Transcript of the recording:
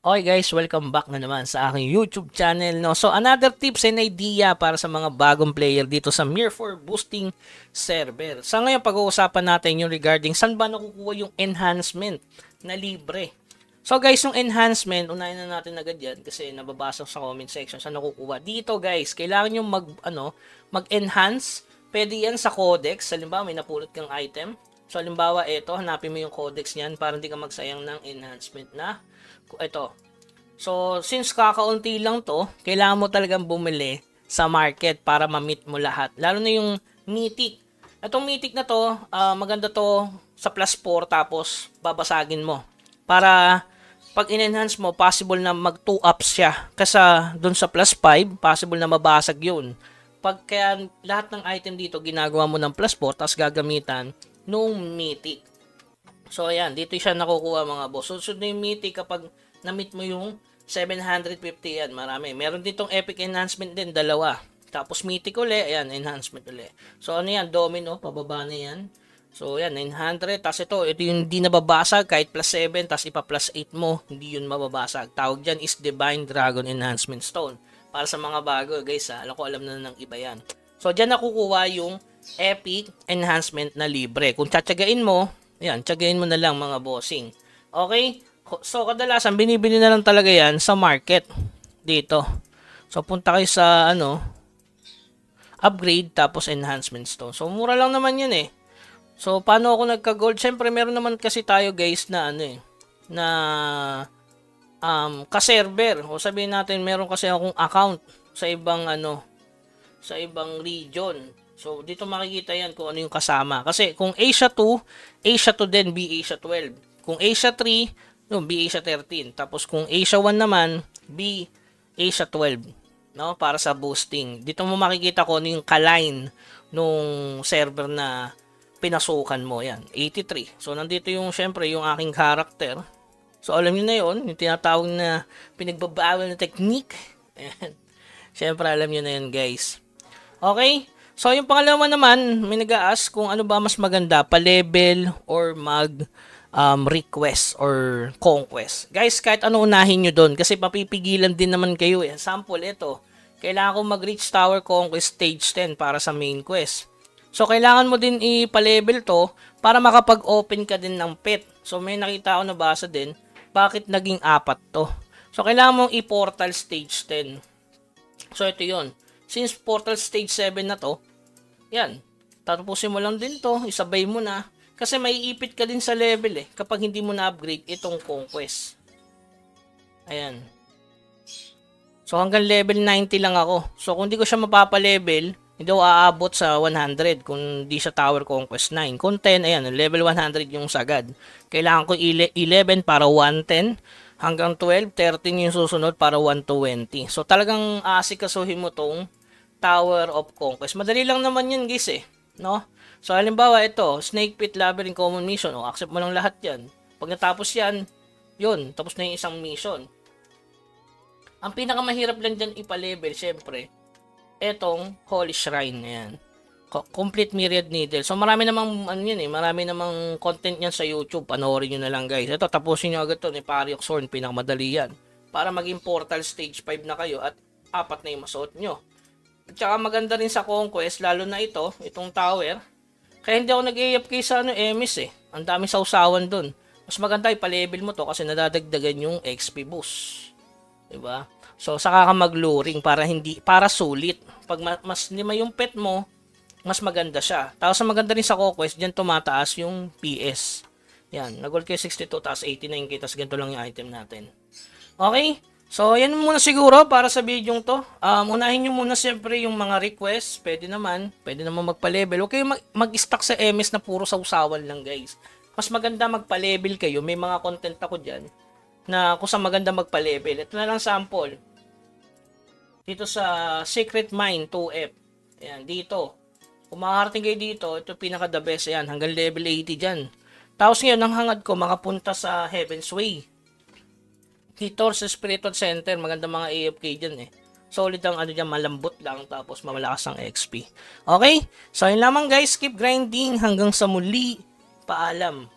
Okay guys, welcome back na naman sa aking YouTube channel. No? So another tips and idea para sa mga bagong player dito sa Mir4 Boosting server. Sa ngayon pag-uusapan natin yung regarding saan ba nakukuha yung enhancement na libre. So guys, yung enhancement, unahin na natin agad yan kasi nababasa sa comment section saan nakukuha. Dito guys, kailangan yung mag-enhance. Pwede yan sa codex. Halimbawa may napulot kang item. So halimbawa ito, hanapin mo yung codex niyan para hindi ka magsayang ng enhancement na ito. So, since kakaunti lang to, kailangan mo talagang bumili sa market para ma-meet mo lahat. Lalo na yung mythic. Itong mythic na to, maganda to sa plus 4 tapos babasagin mo. Para pag in-enhance mo, possible na mag 2 ups siya. Kasi dun sa plus 5, possible na mabasag yun. Pag kaya lahat ng item dito ginagawa mo ng plus 4 tapos gagamitan nung mythic. So, ayan. Dito siya nakukuha mga boss. Susunod na yung mythic kapag na-meet mo yung 750 yan. Marami. Meron ditong epic enhancement din. Dalawa. Tapos mythic uli. Ayan. Enhancement uli. So, ano yan? Domino. Pababa na yan. So, ayan. 900. Tapos ito yung hindi nababasag. Kahit plus 7. Tapos ipa plus 8 mo. Hindi yun mababasag. Tawag dyan is Divine Dragon Enhancement Stone. Para sa mga bago. Guys ha. Alam na ng iba yan. So, dyan nakukuha yung epic enhancement na libre. Kung tsatsagain mo, ayan, tsagain mo na lang mga bossing. Okay? So, kadalasan, binibili na lang talaga yan sa market. Dito. So, punta kayo sa, upgrade, tapos enhancement stone. So, mura lang naman yun eh. So, paano ako nagka-gold? Siyempre, meron naman kasi tayo guys na, na, ka-server. O sabihin natin, meron kasi akong account sa ibang, sa ibang region. So, dito makikita yan kung ano yung kasama. Kasi, kung Asia 2, Asia 2 din, B Asia 12. Kung Asia 3, yung B Asia 13. Tapos, kung Asia 1 naman, B Asia 12. No? Para sa boosting. Dito mo makikita kung ano yung kaline nung server na pinasukan mo. Yan, 83. So, nandito yung, syempre, yung aking character. So, alam niyo na yun. Yung tinatawag na pinagbabawal na technique. Ayan. Syempre, alam niyo na yun, guys. Okay? So, yung pangalawa naman, may nag-a-ask kung ano ba mas maganda, pa-level or request or conquest. Guys, kahit ano unahin nyo doon kasi papipigilan din naman kayo eh. Sample, ito. Kailangan ko mag-reach Tower Conquest Stage 10 para sa main quest. So, kailangan mo din ipa-level to para makapag-open ka din ng pet. So, may nakita ako nabasa din, bakit naging 4 to. So, kailangan mong i-portal Stage 10. So, ito yon. Since portal Stage 7 na to, yan. Tapusin mo lang din to. Isabay mo na. Kasi may ipit ka din sa level eh. Kapag hindi mo na-upgrade itong conquest. Ayan. So hanggang level 90 lang ako. So kung hindi ko siya mapapa-level, hindi ako aabot sa 100 kung di siya Tower Conquest 9. Kung 10, ayan. Level 100 yung sagad. Kailangan ko 11 para 110. Hanggang 12, 13 yung susunod para 120. So talagang asikasuhin mo tong Tower of Conquest. Madali lang naman yun guys eh. No? So halimbawa ito, Snake Pit Labyrinth Common Mission. O, accept mo lang lahat yan. Pag natapos yan, yun. Tapos na yung isang mission. Ang pinakamahirap lang dyan ipa-level, syempre, etong Holy Shrine. Ayan. Complete Myriad Needle. So marami namang, marami namang content yan sa YouTube. Panoorin nyo na lang guys. Ito, tapusin nyo agad to ni Pariok Sword. Pinakamadali yan. Para maging Portal Stage 5 na kayo at 4 na yung masuot nyo. At saka maganda rin sa Conquest, lalo na itong tower. Kaya hindi ako nag-AFK sa MS eh. Ang dami sausawan dun. Mas maganda ipa-level mo to kasi nadadagdagan yung XP boost. Diba? So, saka ka mag-luring para sulit. Pag mas lima yung pet mo, mas maganda siya. Tapos maganda rin sa Conquest, dyan tumataas yung PS. Yan, nag-gold kayo 62, tapos 89k, tapos ganito lang yung item natin. Okay? So, yan muna siguro para sa video to. Unahin nyo muna siyempre yung mga requests. Pwede naman magpa-level. Huwag kayo mag-stack sa MS na puro sausawan lang guys. Mas maganda magpa-level kayo. May mga content ako dyan na kung saan maganda magpa-level. Ito na lang sample. Dito sa Secret Mine 2F. Ayan, dito. Kung makakarating kayo dito, ito pinaka the best. Ayan, hanggang level 80 dyan. Tapos ngayon, ang hangad ko, makapunta sa Heaven's Way. Dito sa Spiritual Center, maganda mga AFK dyan eh. Solid ang dyan, malambot lang, tapos mamalakas ang XP. Okay? So, yun lamang guys, keep grinding hanggang sa muli. Paalam.